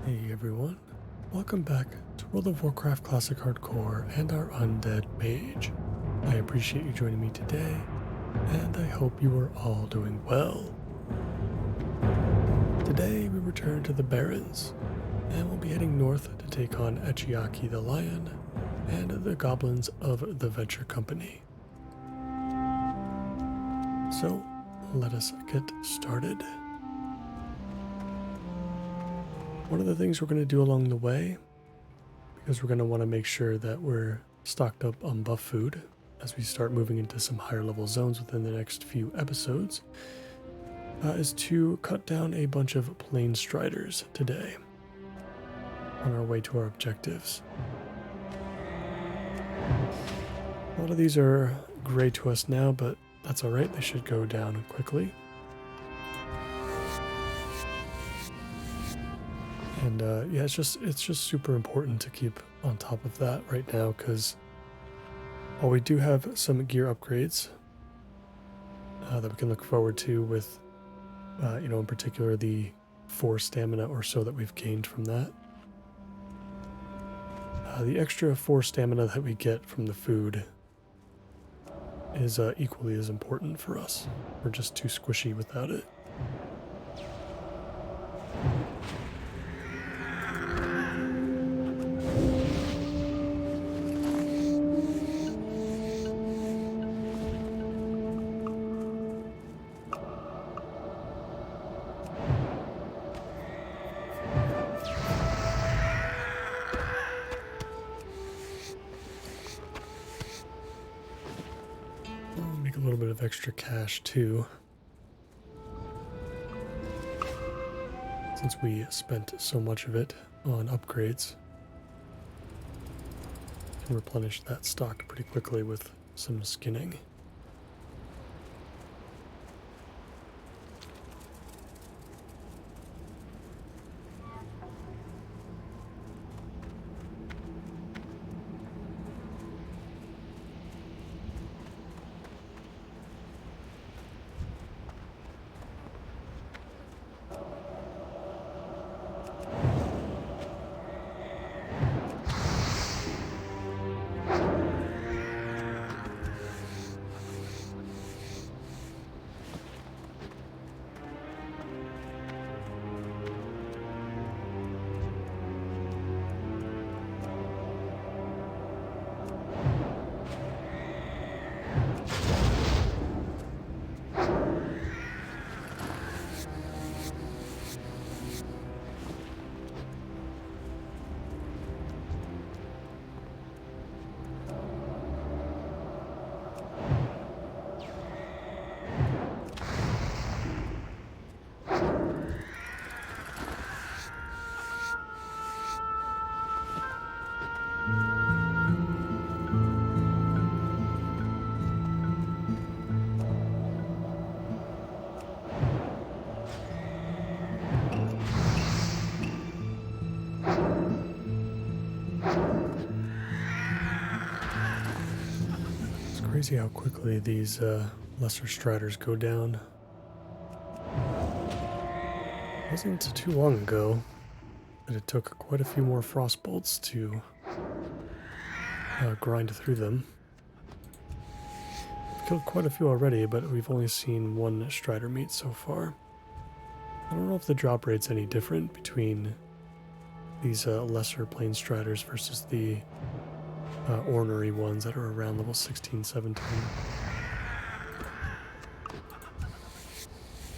Hey everyone, welcome back to World of Warcraft Classic Hardcore and our Undead Mage. I appreciate you joining me today, and I hope you are all doing well. Today we return to the Barrens, and we'll be heading north to take on Echiaki the Lion and the goblins of the Venture Company. So, let us get started. One of the things we're going to do along the way, because we're going to want to make sure that we're stocked up on buff food as we start moving into some higher level zones within the next few episodes, is to cut down a bunch of plain striders today on our way to our objectives. A lot of these are gray to us now, but that's alright, they should go down quickly. And yeah, it's just super important to keep on top of that right now, because while we do have some gear upgrades that we can look forward to with, in particular the 4 stamina or so that we've gained from that. The extra 4 stamina that we get from the food is equally as important for us. We're just too squishy without it. Make a little bit of extra cash too, since we spent so much of it on upgrades. Can replenish that stock pretty quickly with some skinning. Crazy how quickly these lesser striders go down. It wasn't too long ago that it took quite a few more frost bolts to grind through them. Killed quite a few already, but we've only seen 1 strider meet so far. I don't know if the drop rate's any different between these lesser plain striders versus the ornery ones that are around level 16, 17.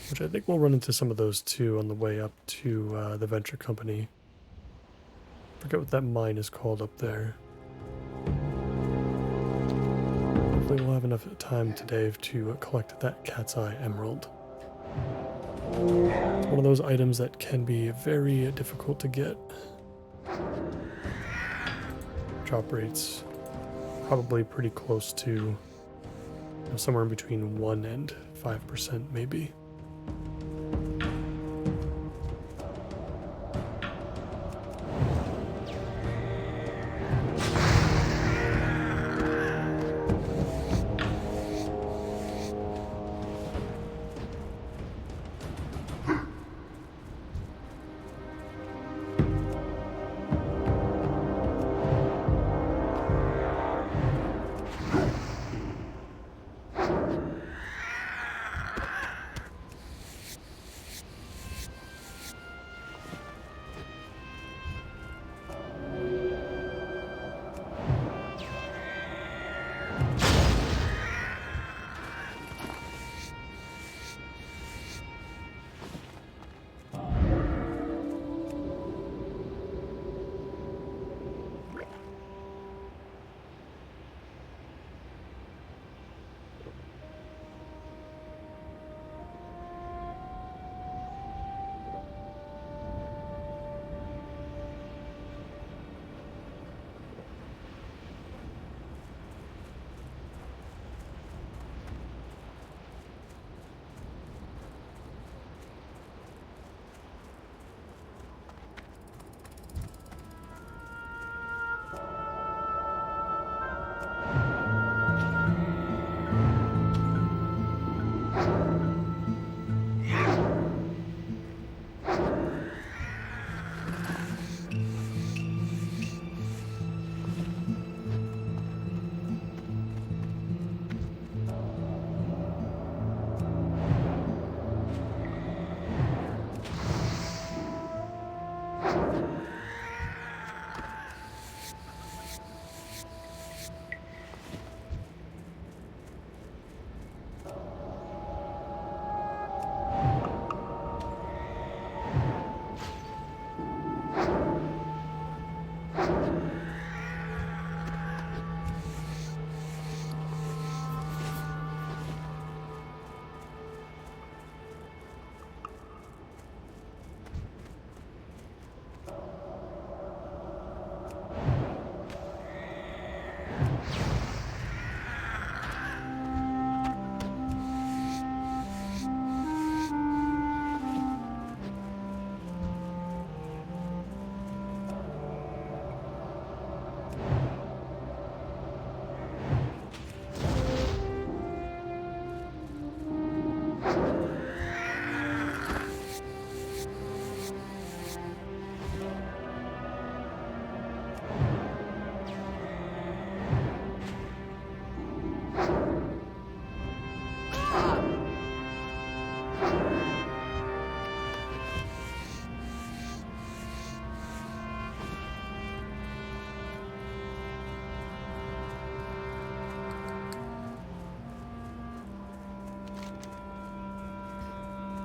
Which I think we'll run into some of those too on the way up to the Venture Company. Forget what that mine is called up there. Hopefully we'll have enough time today to collect that Cat's Eye Emerald. It's one of those items that can be very difficult to get. Drop rates probably pretty close to somewhere in between 1 and 5% maybe.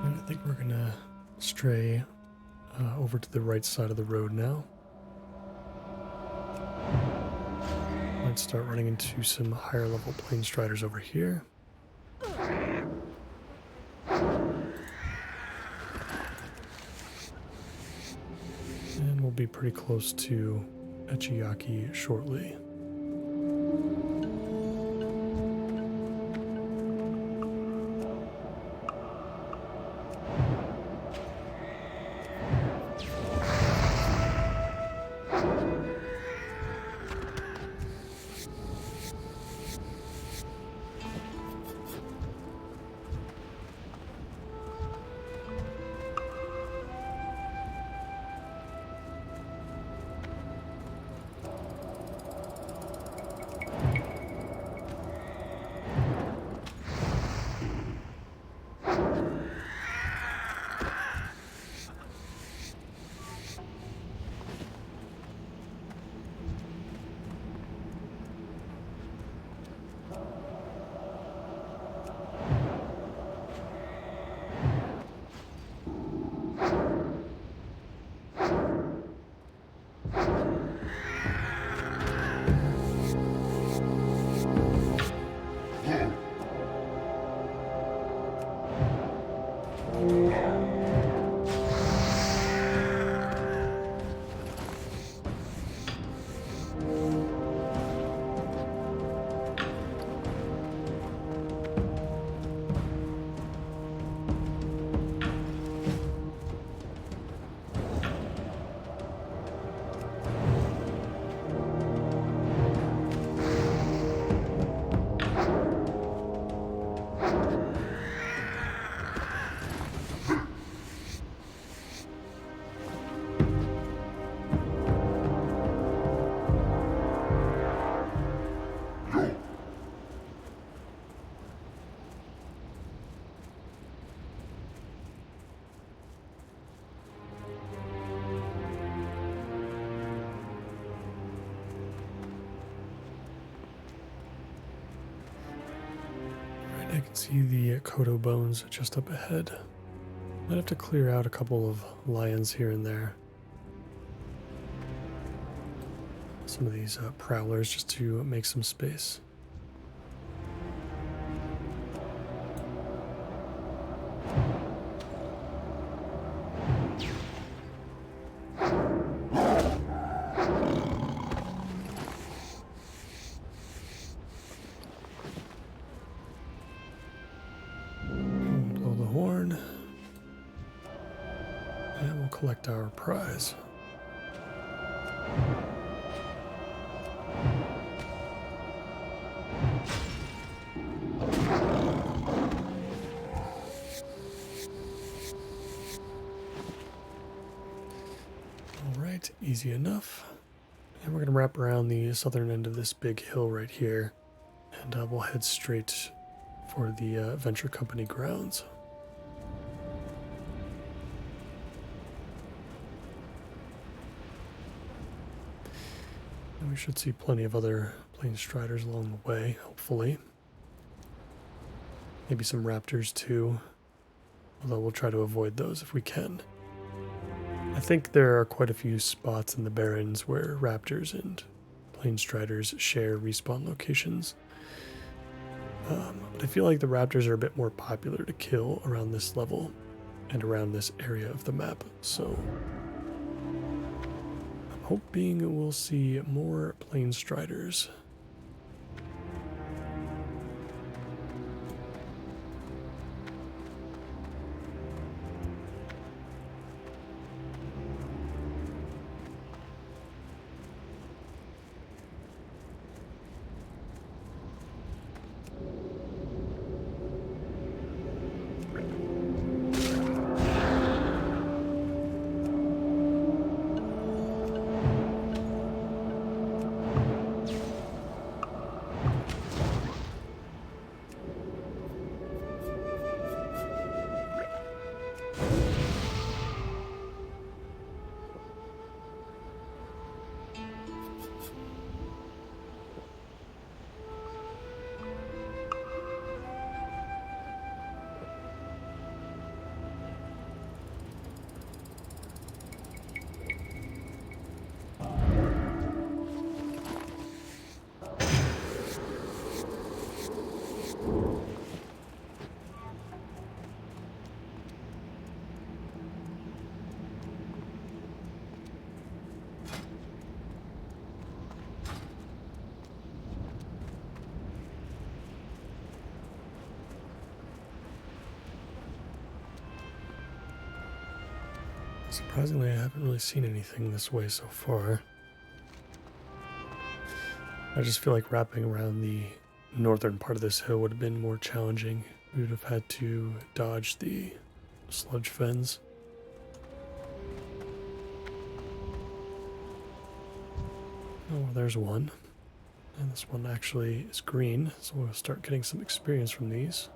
And I think we're gonna stray over to the right side of the road now. Let's start running into some higher level plane striders over here. And we'll be pretty close to Echiyaki shortly. I can see the Kodo bones just up ahead. Might have to clear out a couple of lions here and there. Some of these prowlers just to make some space. Collect our prize. All right, easy enough. And we're going to wrap around the southern end of this big hill right here, and we'll head straight for the Venture Company grounds. And we should see plenty of other plane striders along the way, hopefully. Maybe some raptors too, although we'll try to avoid those if we can. I think there are quite a few spots in the Barrens where raptors and plane striders share respawn locations. But I feel like the raptors are a bit more popular to kill around this level and around this area of the map, so I'm hoping we'll see more plane striders. Surprisingly, I haven't really seen anything this way so far. I just feel like wrapping around the northern part of this hill would have been more challenging. We would have had to dodge the sludge fens. Oh, there's one. And this one actually is green, so we'll start getting some experience from these.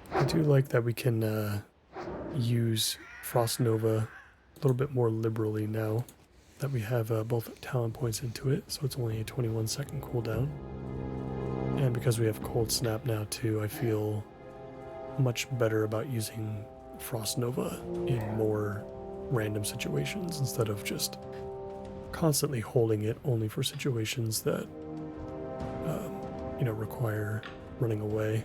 I do like that we can use Frost Nova a little bit more liberally now that we have both talent points into it, so it's only a 21-second cooldown. And because we have Cold Snap now too, I feel much better about using Frost Nova in more random situations instead of just constantly holding it only for situations that require running away.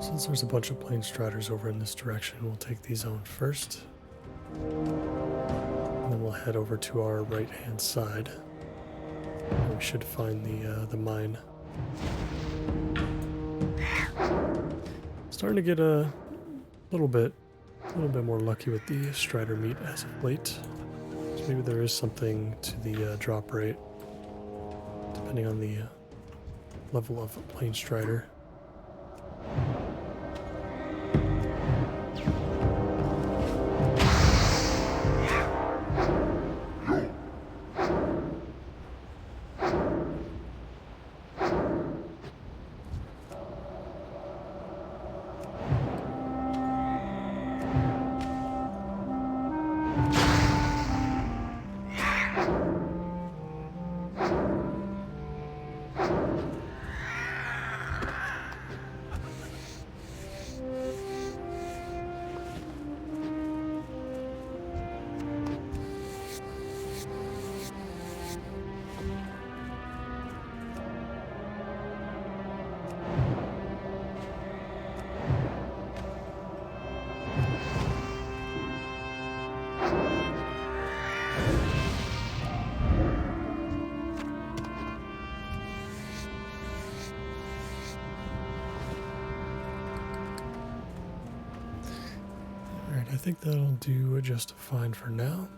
Since there's a bunch of plane striders over in this direction, we'll take these on first. And then we'll head over to our right-hand side. And we should find the mine. Starting to get a little bit more lucky with the strider meat as of late. So maybe there is something to the drop rate, depending on the level of plane strider. I think that'll do just fine for now.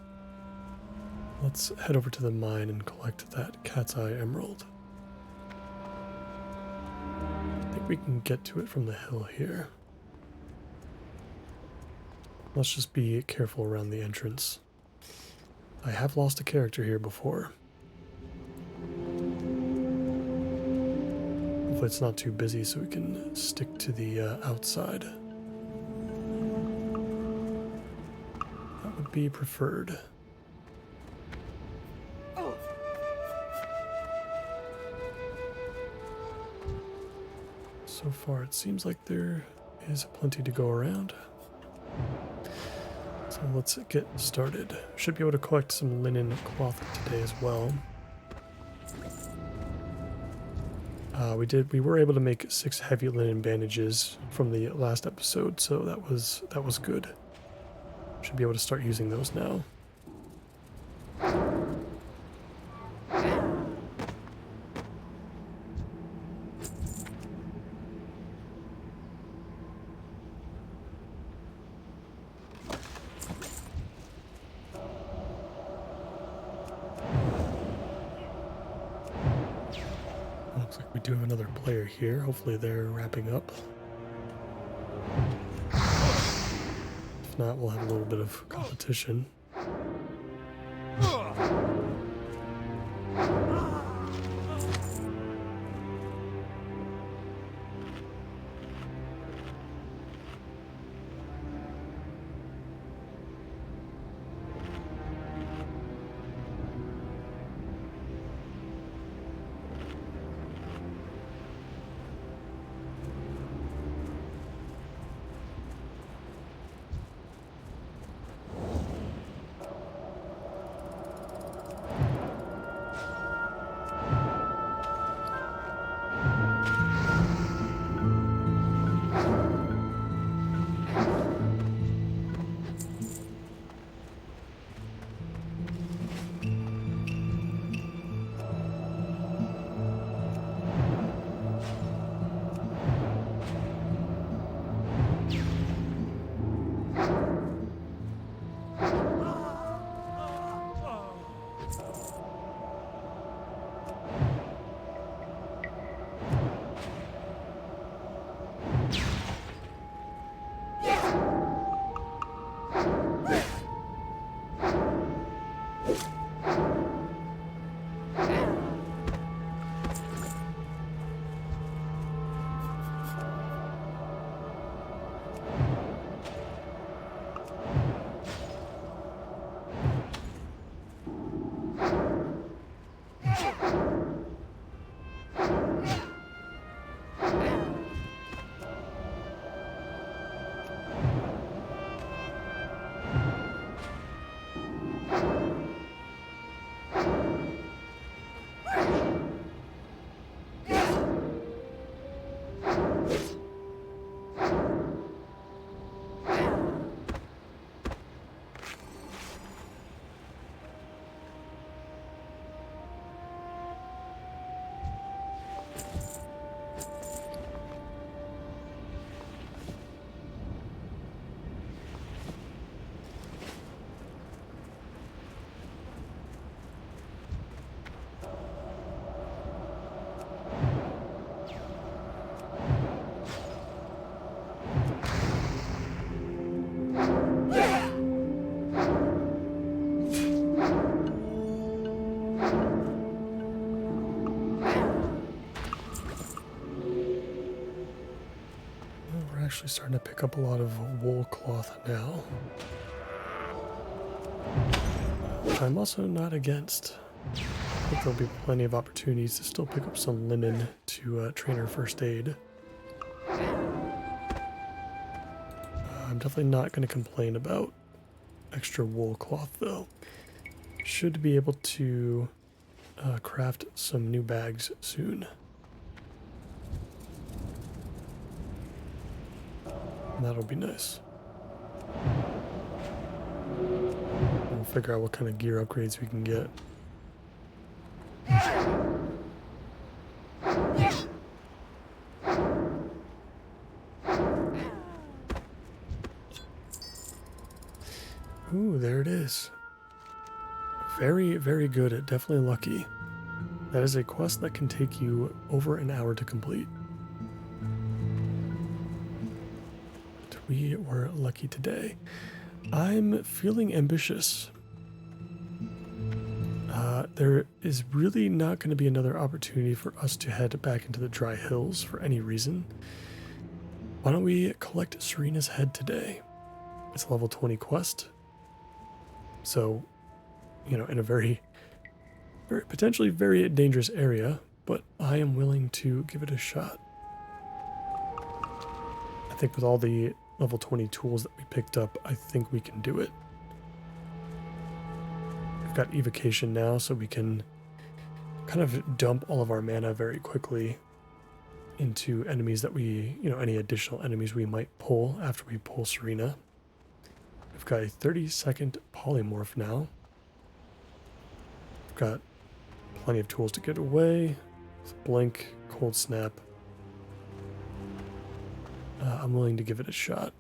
Let's head over to the mine and collect that cat's eye emerald. I think we can get to it from the hill here. Let's just be careful around the entrance. I have lost a character here before. Hopefully it's not too busy so we can stick to the outside. Be preferred. So far it seems like there is plenty to go around. So let's get started. Should be able to collect some linen cloth today as well. We were able to make 6 heavy linen bandages from the last episode, so that was good. Should be able to start using those now. Looks like we do have another player here. Hopefully they're wrapping up. If not, we'll have a little bit of competition. actually starting to pick up a lot of wool cloth now. Which I'm also not against. I think there'll be plenty of opportunities to still pick up some linen to train our first aid. I'm definitely not going to complain about extra wool cloth though. Should be able to craft some new bags soon. And that'll be nice. We'll figure out what kind of gear upgrades we can get. Ooh, there it is. Very, very good. Definitely lucky. That is a quest that can take you over an hour to complete. But we were lucky today. I'm feeling ambitious. There is really not going to be another opportunity for us to head back into the dry hills for any reason. Why don't we collect Serena's head today? It's a level 20 quest. So, you know, in a very potentially very dangerous area, but I am willing to give it a shot. I think with all the level 20 tools that we picked up, I think we can do it. We've got evocation now, so we can kind of dump all of our mana very quickly into enemies that we, you know, any additional enemies we might pull after we pull Serena. We've got a 30-second polymorph now. We've got plenty of tools to get away. Blink, cold snap. I'm willing to give it a shot.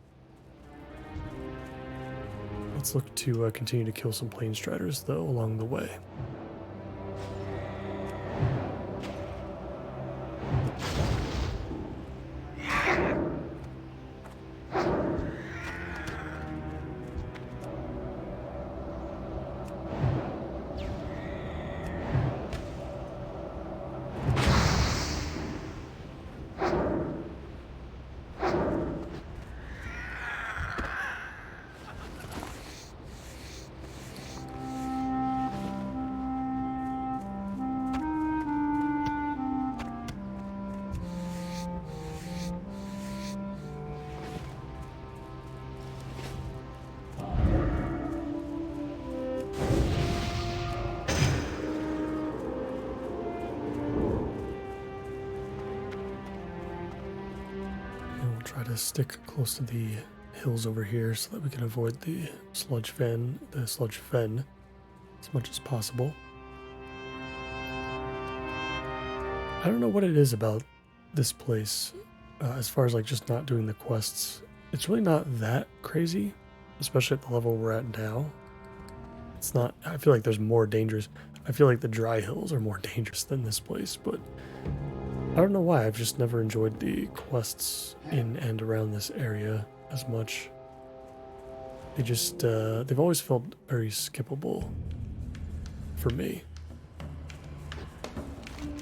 Let's look to continue to kill some plane striders, though, along the way. Try to stick close to the hills over here so that we can avoid the sludge fen as much as possible. I don't know what it is about this place as far as like just not doing the quests. It's really not that crazy, especially at the level we're at now. It's not, I feel like there's more dangers. I feel like the dry hills are more dangerous than this place, but I don't know why. I've just never enjoyed the quests in and around this area as much. They just, they've always felt very skippable for me.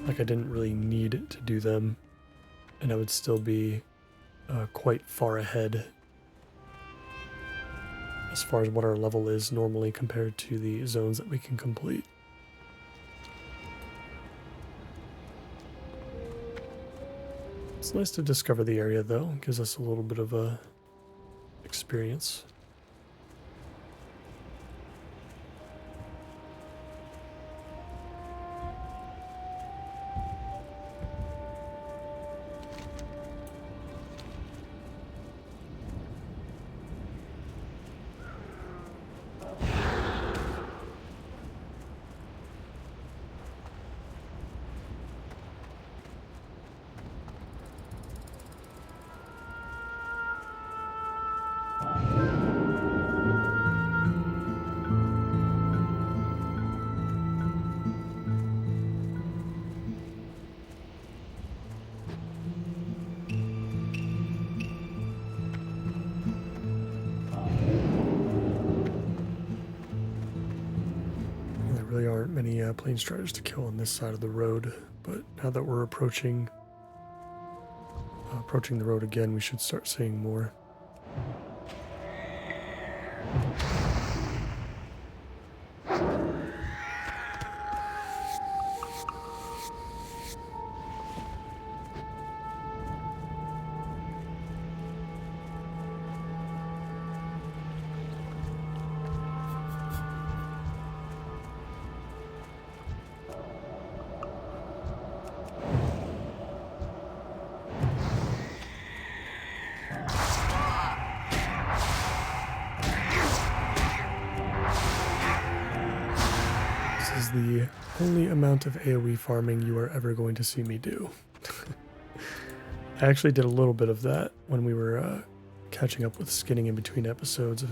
Like I didn't really need to do them, and I would still be quite far ahead as far as what our level is normally compared to the zones that we can complete. It's nice to discover the area though, it gives us a little bit of a experience. Aren't many plane striders to kill on this side of the road, but now that we're approaching approaching the road again, we should start seeing more. The only amount of AoE farming you are ever going to see me do. I actually did a little bit of that when we were catching up with skinning in between episodes,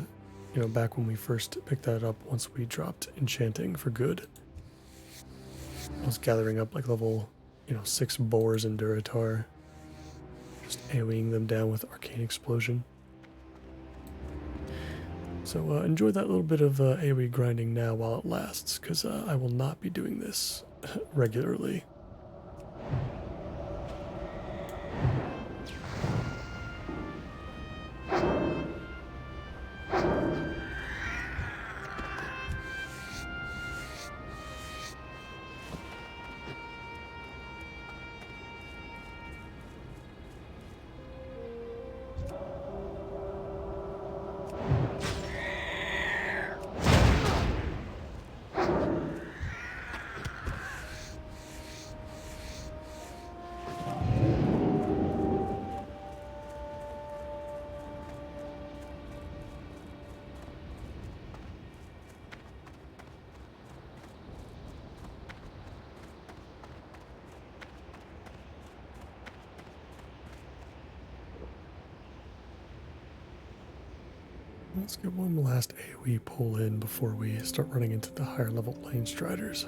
you know, back when we first picked that up once we dropped enchanting for good. I was gathering up like level, 6 boars in Duratar, just AoEing them down with Arcane Explosion. So enjoy that little bit of AoE grinding now while it lasts, because I will not be doing this regularly. Let's get one last AoE pull in before we start running into the higher level lane striders.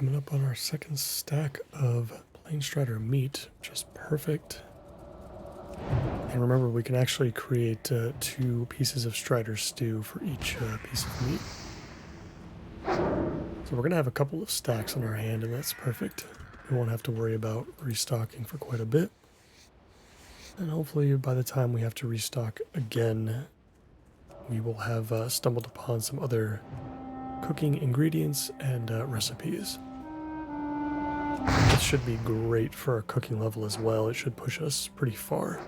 coming up on our second stack of plain strider meat, which is perfect. And remember, we can actually create 2 pieces of strider stew for each piece of meat. So we're going to have a couple of stacks on our hand, and that's perfect. We won't have to worry about restocking for quite a bit. And hopefully by the time we have to restock again, we will have stumbled upon some other cooking ingredients and recipes. This should be great for our cooking level as well. It should push us pretty far.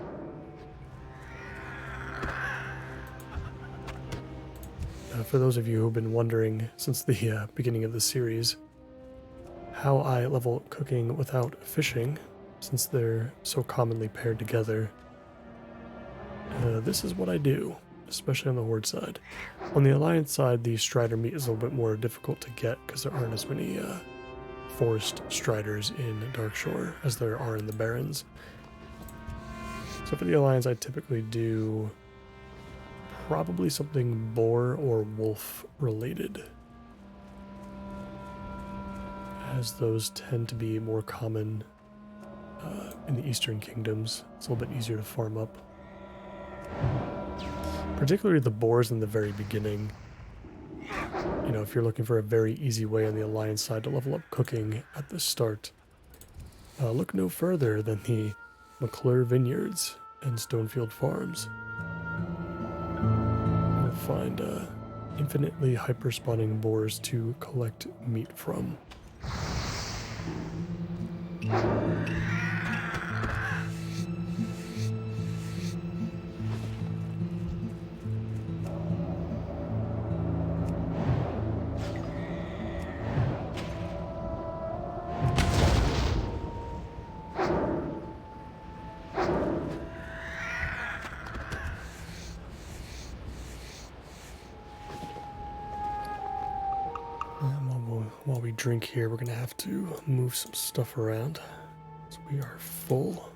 For those of you who've been wondering since the beginning of the series how I level cooking without fishing, since they're so commonly paired together, this is what I do, especially on the Horde side. On the Alliance side, the strider meat is a little bit more difficult to get because there aren't as many forest striders in Darkshore as there are in the Barrens. So for the Alliance, I typically do probably something boar or wolf related, as those tend to be more common in the Eastern Kingdoms. It's a little bit easier to farm up. Particularly the boars in the very beginning. You know, if you're looking for a very easy way on the Alliance side to level up cooking at the start, look no further than the McClure Vineyards and Stonefield Farms. You'll find infinitely hyper-spawning boars to collect meat from. While we drink here, we're going to have to move some stuff around, so we are full.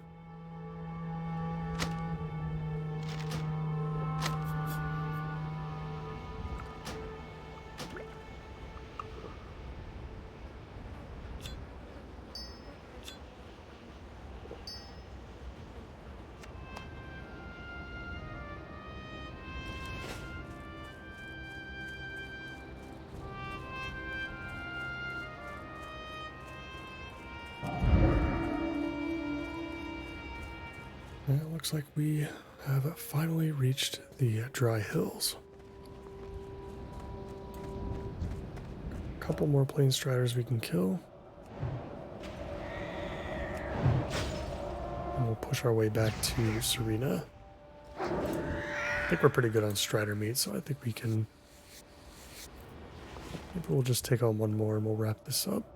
It looks like we have finally reached the dry hills. A couple more plain striders we can kill. And we'll push our way back to Serena. I think we're pretty good on strider meat, so I think we can... Maybe we'll just take on one more and we'll wrap this up.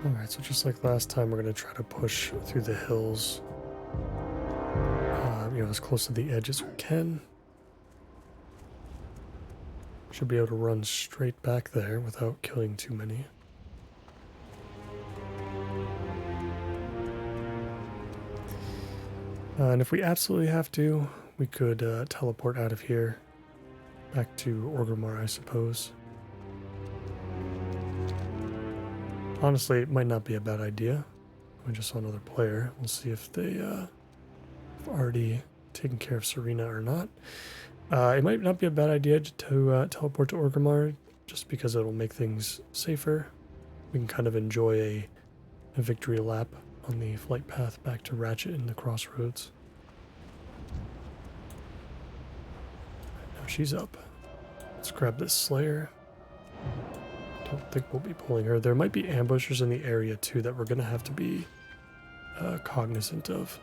Alright, so just like last time, we're going to try to push through the hills, as close to the edge as we can. Should be able to run straight back there without killing too many. And if we absolutely have to, we could teleport out of here back to Orgrimmar, I suppose. Honestly, it might not be a bad idea. We just saw another player. We'll see if they have already taken care of Serena or not. It might not be a bad idea to teleport to Orgrimmar, just because it'll make things safer. We can kind of enjoy a victory lap on the flight path back to Ratchet in the Crossroads. Now she's up. Let's grab this Slayer. Don't think we'll be pulling her. There might be ambushers in the area too that we're gonna have to be cognizant of.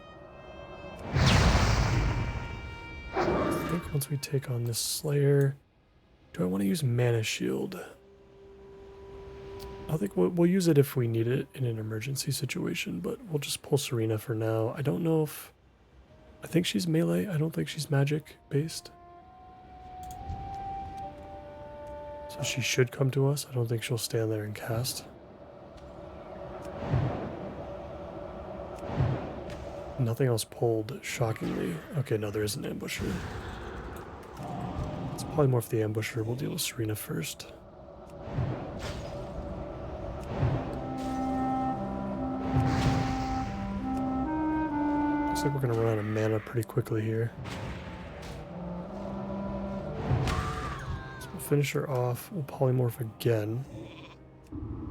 I think once we take on this Slayer, do I want to use Mana Shield? I think we'll use it if we need it in an emergency situation, but we'll just pull Serena for now. I don't know if... I think she's melee. I don't think she's magic based. So she should come to us. I don't think she'll stand there and cast. Nothing else pulled, shockingly. Okay, no, there is an ambusher. It's probably more for the ambusher. We'll deal with Serena first. Looks like we're going to run out of mana pretty quickly here. So we'll finish her off. We'll polymorph again.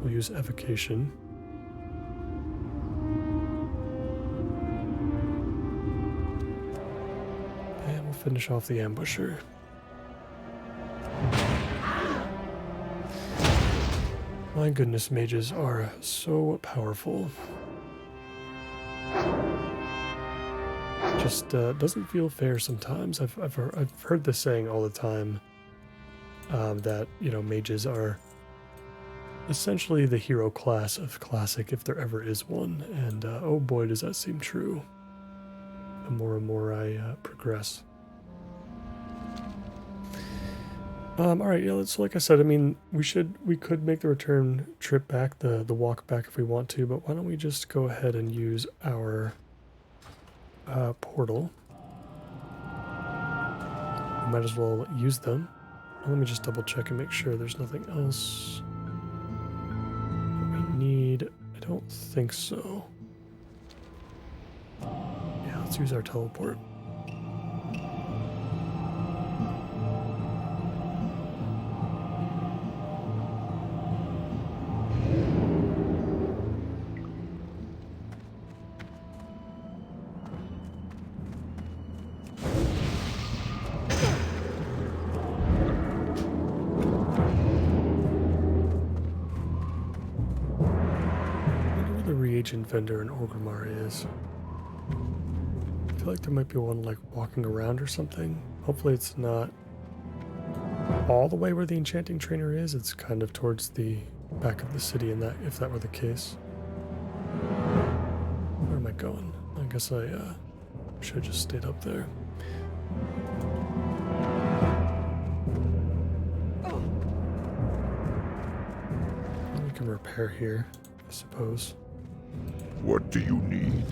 We'll use Evocation. And we'll finish off the ambusher. My goodness, mages are so powerful. Just doesn't feel fair sometimes. I've heard this saying all the time, that, you know, mages are essentially the hero class of Classic if there ever is one, and oh boy does that seem true the more and more I progress. Alright, yeah, so like I said, I mean, we could make the return trip back, the walk back if we want to, but why don't we just go ahead and use our portal. We might as well use them. Let me just double check and make sure there's nothing else that we need. I don't think so. Yeah, let's use our teleport. Vendor in Orgrimmar is. I feel like there might be one like walking around or something. Hopefully it's not all the way where the enchanting trainer is. It's kind of towards the back of the city, and that if that were the case. Where am I going? I guess I should have just stayed up there. We can repair here, I suppose. What do you need?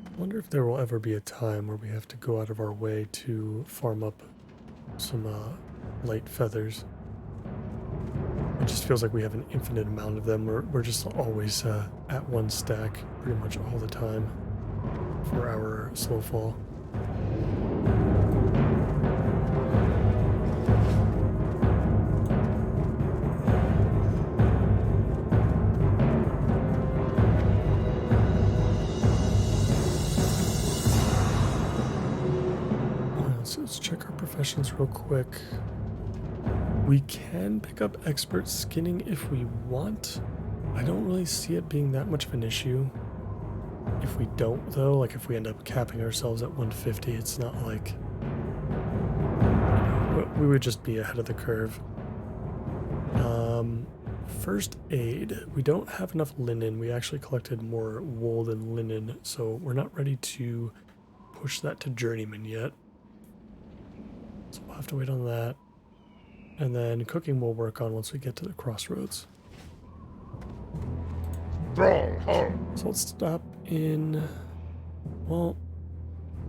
I wonder if there will ever be a time where we have to go out of our way to farm up some light feathers. It just feels like we have an infinite amount of them. We're just always at one stack pretty much all the time for our slow fall. So let's check our professions real quick. We can pick up expert skinning if we want. I don't really see it being that much of an issue. If we don't, though, like if we end up capping ourselves at 150, it's not like, you know, we would just be ahead of the curve. First aid. We don't have enough linen. We actually collected more wool than linen, so we're not ready to push that to journeyman yet. So we'll have to wait on that. And then cooking we'll work on once we get to the crossroads. So let's stop in... Well,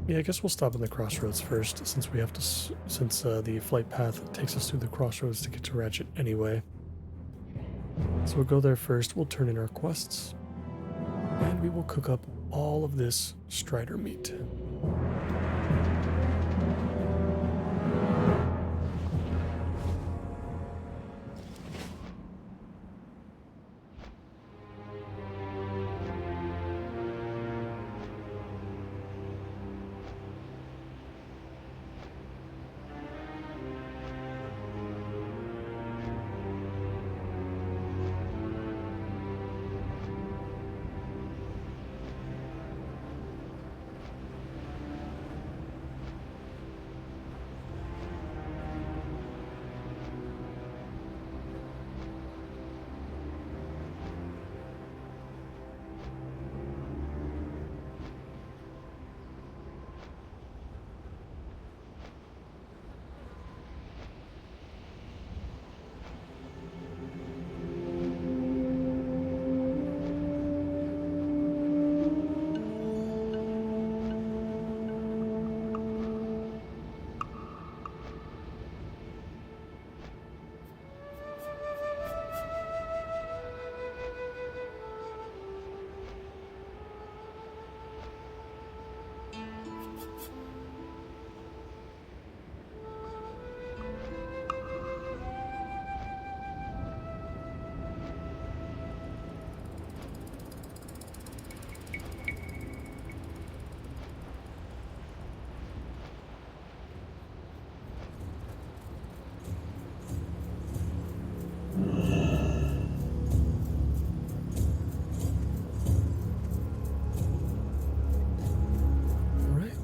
yeah, I guess we'll stop in the crossroads first, since we have to... Since the flight path takes us through the crossroads to get to Ratchet anyway. So we'll go there first, we'll turn in our quests, and we will cook up all of this Strider meat.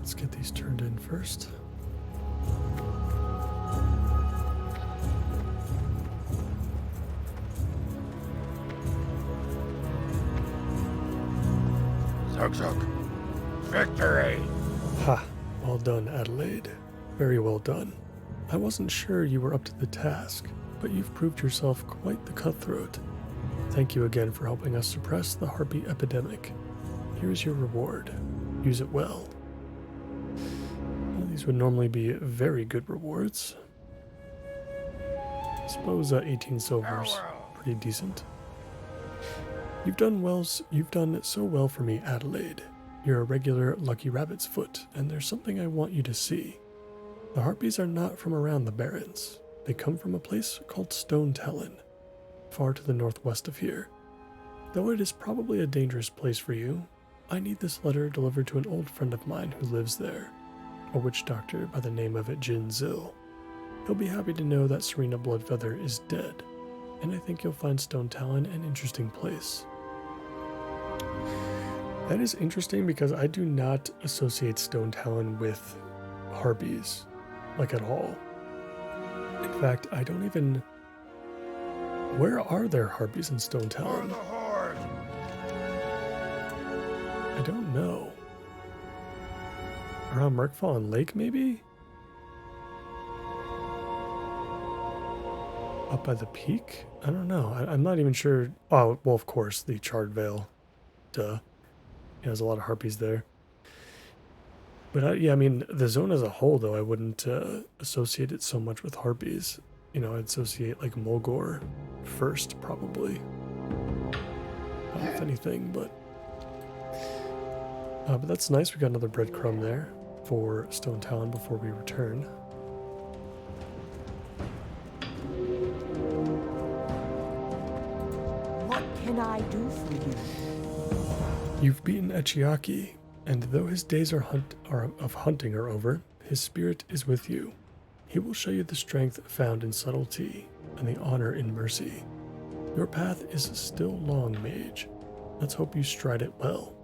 Let's get these turned in first. Zug Zug. Victory! Ha! Well done, Adelaide. Very well done. I wasn't sure you were up to the task, but you've proved yourself quite the cutthroat. Thank you again for helping us suppress the harpy epidemic. Here's your reward. Use it well. Well, these would normally be very good rewards. I suppose 18 silver's pretty decent. You've done so well for me, Adelaide. You're a regular lucky rabbit's foot, and there's something I want you to see. The harpies are not from around the Barrens. They come from a place called Stone Talon, far to the northwest of here. Though it is probably a dangerous place for you, I need this letter delivered to an old friend of mine who lives there, a witch doctor by the name of Jin Zil. He'll be happy to know that Serena Bloodfeather is dead, and I think you'll find Stone Talon an interesting place. That is interesting because I do not associate Stone Talon with harpies, like at all. In fact, I don't even... Where are there harpies in Stone Talon? I don't know. Around Merkfallen Lake, maybe? Up by the peak? I don't know. I'm not even sure. Oh, well, of course, the Charred Vale. Duh. Yeah, there's a lot of harpies there. But yeah, I mean, the zone as a whole, though, I wouldn't associate it so much with harpies. You know, I'd associate like Mulgore first, probably. If anything, but that's nice. We got another breadcrumb there for Stone Talon before we return. What can I do for you? You've beaten Echiaki, and though his days of hunting are over, his spirit is with you. He will show you the strength found in subtlety and the honor in mercy. Your path is still long, Mage. Let's hope you stride it well.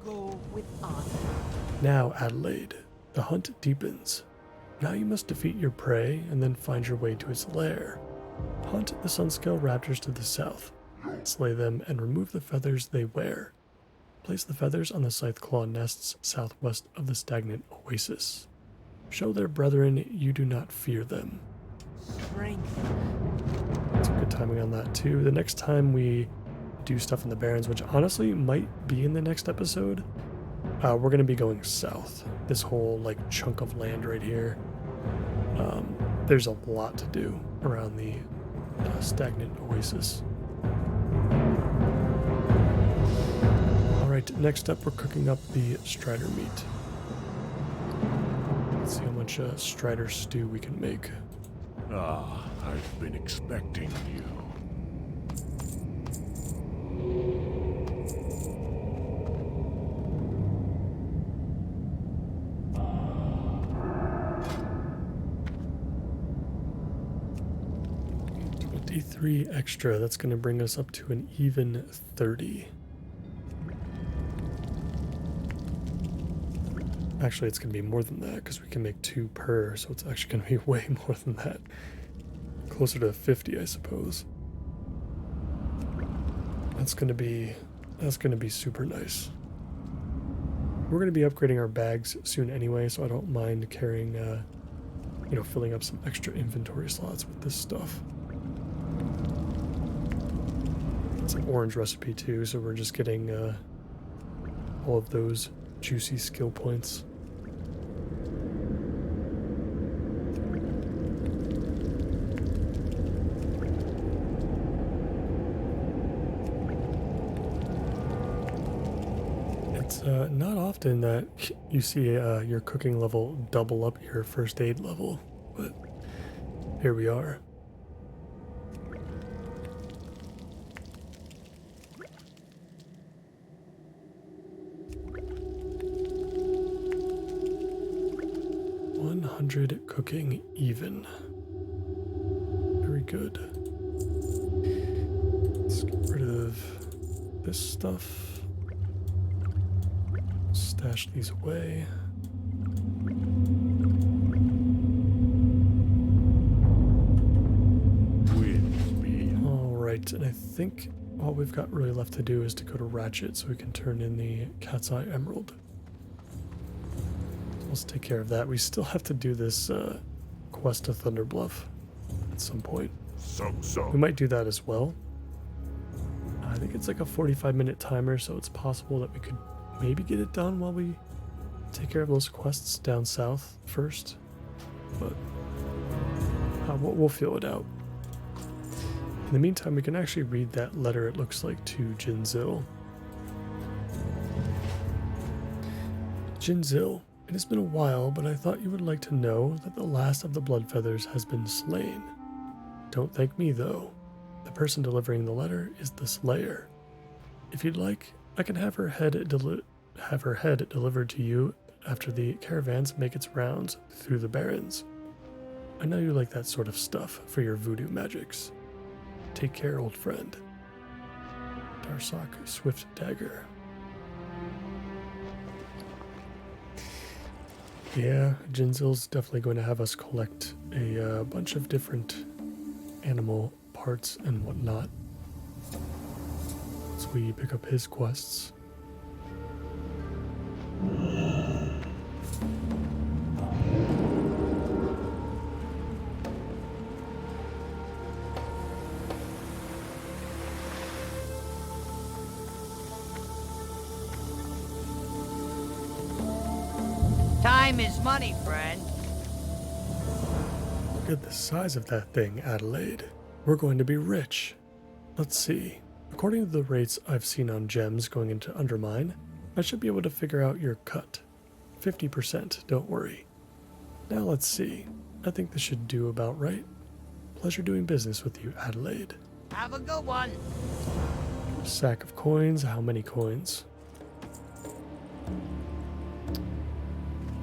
Go with honor. Now, Adelaide, the hunt deepens. Now you must defeat your prey and then find your way to its lair. Hunt the Sunscale raptors to the south. Slay them and remove the feathers they wear. Place the feathers on the Scytheclaw nests southwest of the stagnant oasis. Show their brethren you do not fear them. Strength. Some good timing on that too. The next time we do stuff in the Barrens, which honestly might be in the next episode, we're going to be going south. This whole like chunk of land right here. There's a lot to do around the stagnant oasis. Alright, next up we're cooking up the strider meat. Let's see how much Strider stew we can make. Ah, I've been expecting you. D3 extra, that's going to bring us up to an even 30. Actually, it's going to be more than that because we can make 2 per, so it's actually going to be way more than that. Closer to 50, I suppose. That's going to be super nice. We're going to be upgrading our bags soon anyway, so I don't mind carrying, filling up some extra inventory slots with this stuff. It's an orange recipe too, so we're just getting all of those juicy skill points. It's not often that you see your cooking level double up your first aid level, but here we are. Cooking even. Very good. Let's get rid of this stuff. Stash these away. Alright, and I think all we've got really left to do is to go to Ratchet so we can turn in the Cat's Eye Emerald. Let's take care of that. We still have to do this quest to Thunderbluff at some point. We might do that as well. I think it's like a 45-minute timer, so it's possible that we could maybe get it done while we take care of those quests down south first. But we'll feel it out. In the meantime, we can actually read that letter, it looks like, to Jinzil. Jinzil. It has been a while, but I thought you would like to know that the last of the Bloodfeathers has been slain. Don't thank me, though. The person delivering the letter is the Slayer. If you'd like, I can have her head delivered to you after the caravans make its rounds through the barrens. I know you like that sort of stuff for your voodoo magics. Take care, old friend. Darsak Swift Dagger. Yeah, Jinzil's definitely going to have us collect a bunch of different animal parts and whatnot as we pick up his quests. Time is money, friend. Look at the size of that thing, Adelaide. We're going to be rich. Let's see. According to the rates I've seen on gems going into Undermine, I should be able to figure out your cut. 50%, don't worry. Now let's see. I think this should do about right. Pleasure doing business with you, Adelaide. Have a good one. Sack of coins. How many coins?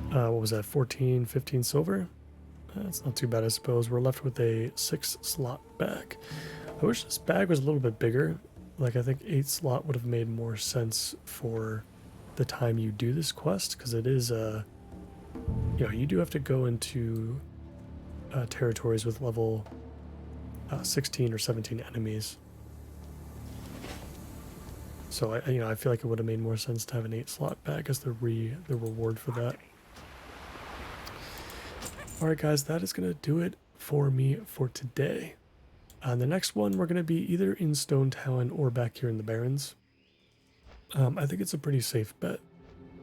What was that? 14, 15 silver? That's not too bad, I suppose. We're left with a 6-slot bag. I wish this bag was a little bit bigger. Like, I think 8-slot would have made more sense for the time you do this quest, because it is, you do have to go into territories with level 16 or 17 enemies. So, I feel like it would have made more sense to have an 8-slot bag as the reward for that. Alright guys, that is going to do it for me for today. The next one, we're going to be either in Stone Town or back here in the Barrens. I think it's a pretty safe bet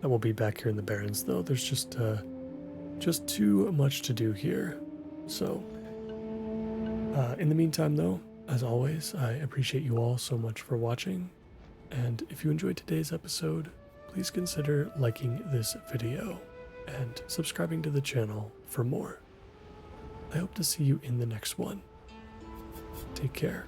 that we'll be back here in the Barrens, though. There's just too much to do here. So, in the meantime, though, as always, I appreciate you all so much for watching. And if you enjoyed today's episode, please consider liking this video. and subscribing to the channel for more. I hope to see you in the next one. Take care.